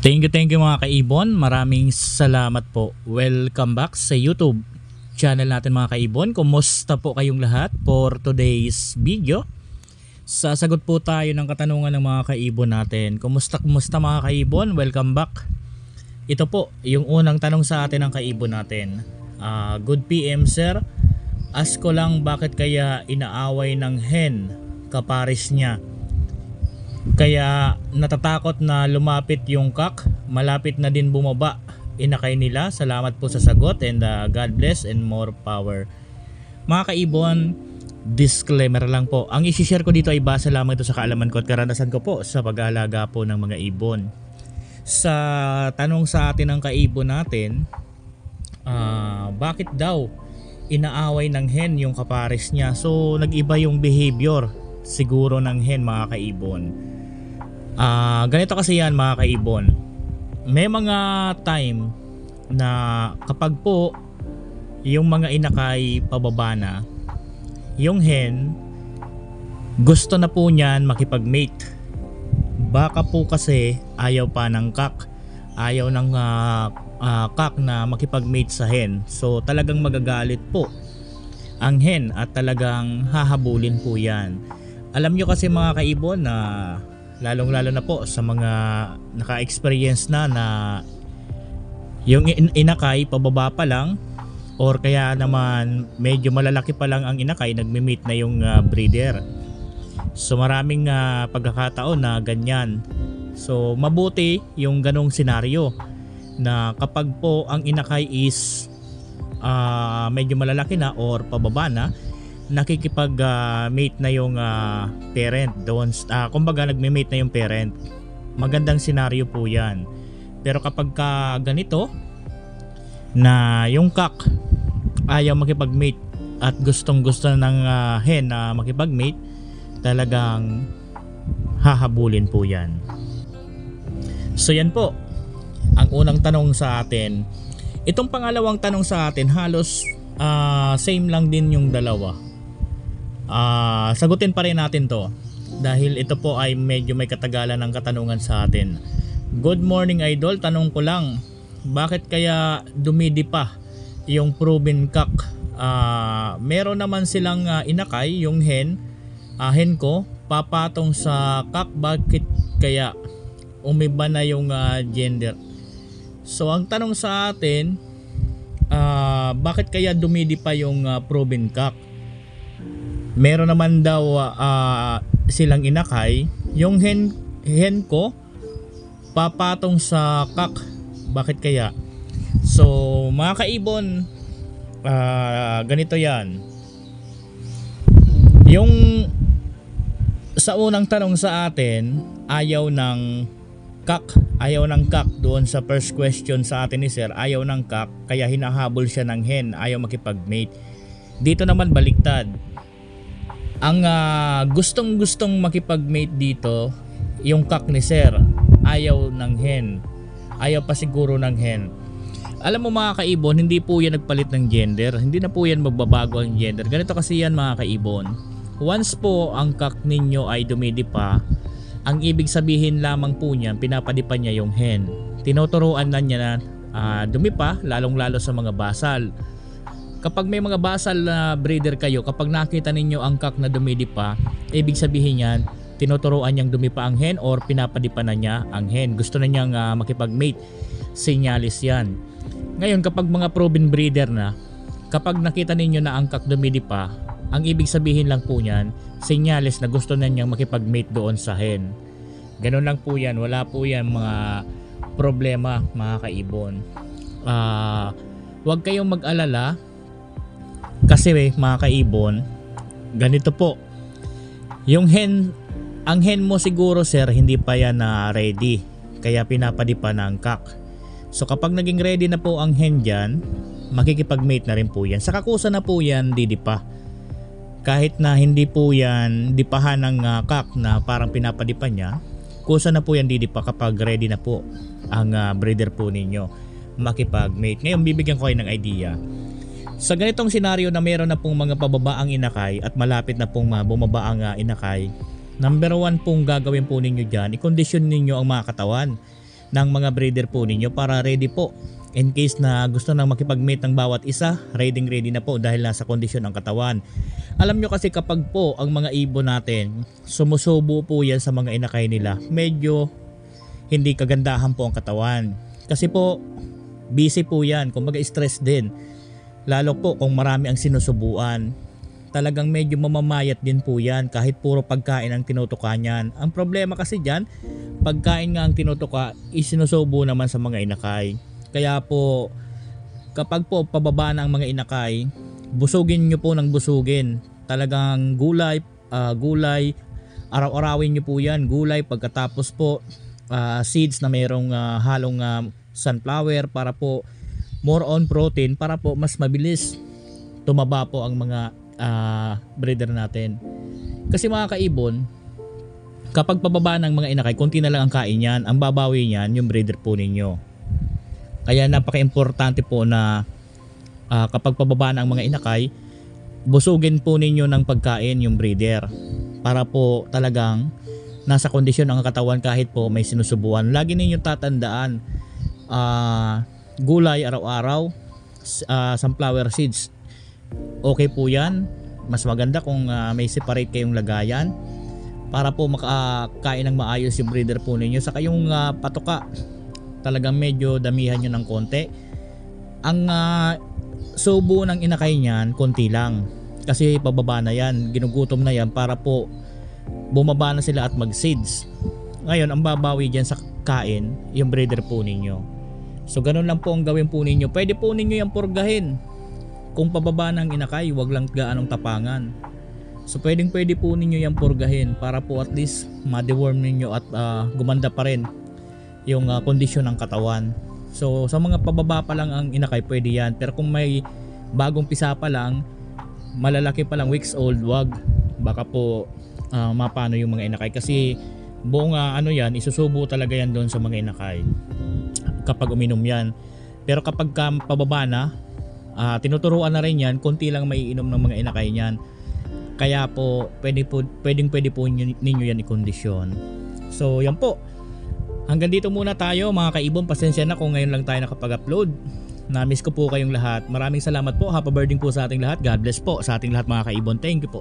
Thank you mga kaibon. Maraming salamat po. Welcome back sa YouTube channel natin mga kaibon. Kumusta po kayong lahat for today's video? Sasagot po tayo ng katanungan ng mga kaibon natin. Kumusta mga kaibon? Welcome back. Ito po yung unang tanong sa atin ng kaibon natin. Good PM sir. Ask ko lang bakit kaya inaaway ng hen kapares niya? Kaya natatakot na lumapit yung kak, malapit na din bumaba. Inakay nila. Salamat po sa sagot and God bless and more power. Mga kaibon, disclaimer lang po. Ang isi-share ko dito ay base lamang ito sa kaalaman ko at karanasan ko po sa pag-aalaga po ng mga ibon. Sa tanong sa atin ng kaibon natin, bakit daw inaaway ng hen yung kapares niya? So nag-iba yung behavior siguro ng hen mga kaibon. Ganito kasi yan mga kaibon. May mga time na kapag po yung mga inakay pababa na, yung hen gusto na po niyan makipag-mate. Baka po kasi ayaw pa ng kak, ayaw ng kak na makipag-mate sa hen. So talagang magagalit po ang hen at talagang hahabulin po yan. Alam nyo kasi mga kaibon na lalong lalo na po sa mga naka-experience na yung inakay pababa pa lang or kaya naman medyo malalaki pa lang ang inakay, nagme-meet na yung breeder. So maraming pagkakataon na ganyan. So mabuti yung ganong senaryo na kapag po ang inakay is medyo malalaki na or pababa na, nakikipag-mate na yung parent doon. Kumbaga nagme-mate na yung parent. Magandang senaryo po yan. Pero kapag ganito na yung kak ayaw makipag-mate at gustong gusto ng hen na makipag-mate, talagang hahabulin po yan. So yan po ang unang tanong sa atin. Itong pangalawang tanong sa atin halos same lang din yung dalawa. Sagutin pa rin natin to dahil ito po ay medyo may katagalan ng katanungan sa atin. Good morning idol, tanong ko lang, bakit kaya dumidi pa yung proven cock? Meron naman silang inakay yung hen ko papatong sa cock, bakit kaya umiba na yung gender? So ang tanong sa atin, bakit kaya dumidi pa yung proven cock? Meron naman daw silang inakay yung hen ko papatong sa kak, bakit kaya? So mga kaibon, ganito yan. Yung sa unang tanong sa atin, ayaw ng kak doon sa first question sa atin ni sir, ayaw ng kak kaya hinahabol siya ng hen, ayaw makipag-mate. Dito naman baliktad. Ang gustong makipag-mate dito, yung kak ni sir, ayaw ng hen. Ayaw pa siguro ng hen. Alam mo mga kaibon, hindi po yan nagpalit ng gender. Hindi na po yan magbabago ang gender. Ganito kasi yan mga kaibon. Once po ang kak ninyo ay dumidipa, ang ibig sabihin lamang po niyan, pinapadipa niya yung hen. Tinuturuan na niya na dumipa, lalong lalo sa mga basal. Kapag may mga basal na breeder kayo, kapag nakita ninyo ang kak na dumidipa, ibig sabihin yan, tinuturuan niyang dumipa ang hen or pinapadipa na niya ang hen. Gusto na niyang makipag-mate. Sinyalis yan. Ngayon kapag mga proven breeder na, kapag nakita ninyo na ang kak dumidipa, ang ibig sabihin lang po niyan, sinyalis na gusto na niyang makipag-mate doon sa hen. Ganun lang po yan. Wala po yan mga problema mga kaibon. Huwag kayong mag-alala. Kasi mga kaibon, ganito po. Yung ang hen mo siguro sir, hindi pa yan ready. Kaya pinapadipa ng kak. So kapag naging ready na po ang hen dyan, makikipag-mate na rin po yan. Sa kakusa na po yan, didipa. Kahit na hindi po yan dipahan ng kak na parang pinapadipa niya, kusa na po yan didipa kapag ready na po ang breeder po ninyo makipag-mate. Ngayon bibigyan ko kayo ng idea. Sa ganitong senaryo na meron na pong mga pababaang inakay at malapit na pong bumaba ang inakay, number 1 pong gagawin po ninyo dyan, i-condition ninyo ang mga katawan. ng mga breeder po ninyo para ready po. In case na gusto nang makipag-mate ng bawat isa, ready na po dahil nasa kondisyon ang katawan. Alam nyo kasi kapag po ang mga ibon natin, sumusubo po yan sa mga inakay nila, medyo hindi kagandahan po ang katawan. Kasi po, busy po yan, kumbaga stress din. Lalo po kung marami ang sinusubuan. Talagang medyo mamamayat din po yan kahit puro pagkain ang tinutukan yan. Ang problema kasi dyan, pagkain nga ang tinutuka, isinusubo naman sa mga inakay. Kaya po, kapag po pababa na ang mga inakay, busugin nyo po ng busugin. Talagang gulay, araw-arawin nyo po yan, gulay. Pagkatapos po, seeds na mayroong halong sunflower para po more on protein para po mas mabilis tumaba po ang mga breeder natin. Kasi mga kaibon, kapag pababa ng mga inakay, konti na lang ang kain yan, ang babawi niyan yung breeder po ninyo. Kaya napaka-importante po na kapag pababa ng mga inakay, busugin po ninyo ng pagkain yung breeder para po talagang nasa kondisyon ang katawan kahit po may sinusubuan. Lagi ninyong tatandaan, gulay araw-araw, sunflower seeds, okay po yan. Mas maganda kung may separate kayong lagayan para po makakain ng maayos yung breeder po ninyo. Saka yung patoka, talagang medyo damihan nyo ng konti. Ang subo ng inakay niyan, konti lang. Kasi pababa na yan, ginugutom na yan para po bumaba na sila at mag-seeds. Ngayon, ang babawi dyan sa kain, yung breeder po ninyo. So, ganun lang po ang gawin po ninyo. Pwede po ninyo yung purgahin. Kung pababa ng inakay, wag lang gaanong tapangan. So, pwede po ninyo yung purgahin para po at least ma-deworm ninyo at gumanda pa rin yung kondisyon ng katawan. So sa mga pababa pa lang ang inakay, pwede yan. Pero kung may bagong pisa pa lang, malalaki pa lang, weeks old, wag. Baka po mapano yung mga inakay. Kasi buong yan, isusubo talaga yan doon sa mga inakay kapag uminom yan. Pero kapag pababa na, tinuturuan na rin yan, konti lang may inom ng mga inakay niyan. Kaya po, pwede po ninyo yan i-kondisyon. So yan po. Hanggang dito muna tayo mga kaibon. Pasensya na kung ngayon lang tayo nakapag-upload. Na-miss ko po kayong lahat. Maraming salamat po. Happy birthday po sa ating lahat. God bless po sa ating lahat mga kaibon. Thank you po.